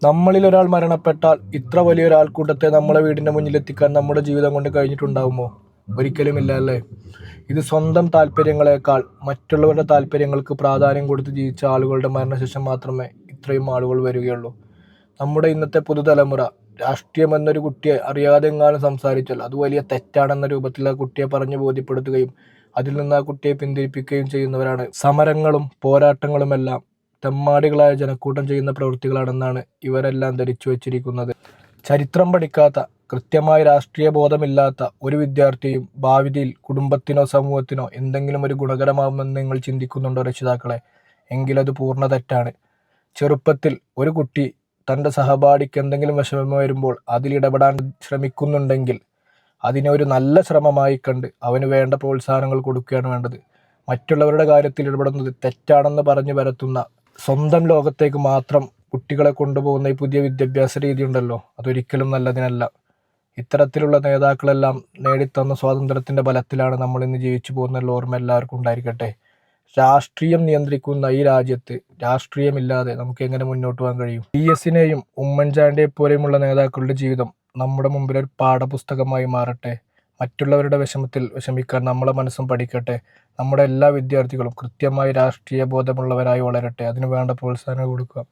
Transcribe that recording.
നമ്മളിൽ ഒരാൾ മരണപ്പെട്ടാൽ ഇത്ര വലിയൊരാൾക്കൂട്ടത്തെ നമ്മളെ വീടിൻ്റെ മുന്നിലെത്തിക്കാൻ നമ്മുടെ ജീവിതം കൊണ്ട് കഴിഞ്ഞിട്ടുണ്ടാവുമോ? ഒരിക്കലുമില്ല അല്ലേ? ഇത് സ്വന്തം താല്പര്യങ്ങളെക്കാൾ മറ്റുള്ളവരുടെ താല്പര്യങ്ങൾക്ക് പ്രാധാന്യം കൊടുത്ത് ജീവിച്ച ആളുകളുടെ മരണശേഷം മാത്രമേ ഇത്രയും ആളുകൾ വരികയുള്ളൂ. നമ്മുടെ ഇന്നത്തെ പുതുതലമുറ രാഷ്ട്രീയം എന്നൊരു കുട്ടിയെ അറിയാതെങ്ങാനും സംസാരിച്ചാൽ അത് വലിയ തെറ്റാണെന്ന രൂപത്തിൽ ആ കുട്ടിയെ പറഞ്ഞു ബോധ്യപ്പെടുത്തുകയും അതിൽ നിന്ന് ആ കുട്ടിയെ പിന്തിരിപ്പിക്കുകയും ചെയ്യുന്നവരാണ്. സമരങ്ങളും പോരാട്ടങ്ങളുമെല്ലാം തെമ്മാടികളായ ജനക്കൂട്ടം ചെയ്യുന്ന പ്രവൃത്തികളാണെന്നാണ് ഇവരെല്ലാം ധരിച്ചു വച്ചിരിക്കുന്നത്. ചരിത്രം പഠിക്കാത്ത, കൃത്യമായ രാഷ്ട്രീയ ബോധമില്ലാത്ത ഒരു വിദ്യാർത്ഥിയും ഭാവിയിൽ കുടുംബത്തിനോ സമൂഹത്തിനോ എന്തെങ്കിലും ഒരു ഗുണകരമാകുമെന്ന് നിങ്ങൾ ചിന്തിക്കുന്നുണ്ടോ രക്ഷിതാക്കളെ? എങ്കിലത് പൂർണ്ണ തെറ്റാണ്. ചെറുപ്പത്തിൽ ഒരു കുട്ടി തൻ്റെ സഹപാഠിക്ക് എന്തെങ്കിലും വിഷമം വരുമ്പോൾ അതിലിടപെടാൻ ശ്രമിക്കുന്നുണ്ടെങ്കിൽ അതിനെ ഒരു നല്ല ശ്രമമായി കണ്ട് അവന് വേണ്ട പ്രോത്സാഹനങ്ങൾ കൊടുക്കുകയാണ് വേണ്ടത്. മറ്റുള്ളവരുടെ കാര്യത്തിൽ ഇടപെടുന്നത് തെറ്റാണെന്ന് പറഞ്ഞു പരത്തുന്ന, സ്വന്തം ലോകത്തേക്ക് മാത്രം കുട്ടികളെ കൊണ്ടുപോകുന്ന ഈ പുതിയ വിദ്യാഭ്യാസ രീതി ഉണ്ടല്ലോ, അതൊരിക്കലും നല്ലതിനല്ല. ഇത്തരത്തിലുള്ള നേതാക്കളെല്ലാം നേടിത്തന്ന സ്വാതന്ത്ര്യത്തിൻ്റെ ബലത്തിലാണ് നമ്മൾ ഇന്ന് ജീവിച്ചു പോകുന്നുള്ള ഓർമ്മ എല്ലാവർക്കും ഉണ്ടായിരിക്കട്ടെ. രാഷ്ട്രീയം നിയന്ത്രിക്കുന്ന ഈ രാജ്യത്ത് രാഷ്ട്രീയമില്ലാതെ നമുക്ക് എങ്ങനെ മുന്നോട്ട് പോകാൻ കഴിയും? PS-നെയും ഉമ്മൻചാണ്ടിയെ പോലെയുമുള്ള നേതാക്കളുടെ ജീവിതം നമ്മുടെ മുമ്പിൽ ഒരു പാഠപുസ്തകമായി മാറട്ടെ. മറ്റുള്ളവരുടെ വിഷമത്തിൽ വിഷമിക്കാൻ നമ്മളെ മനസ്സും പഠിക്കട്ടെ. നമ്മുടെ എല്ലാ വിദ്യാർത്ഥികളും കൃത്യമായി രാഷ്ട്രീയ ബോധമുള്ളവരായി വളരട്ടെ. അതിനു വേണ്ട പ്രോത്സാഹനം കൊടുക്കുക.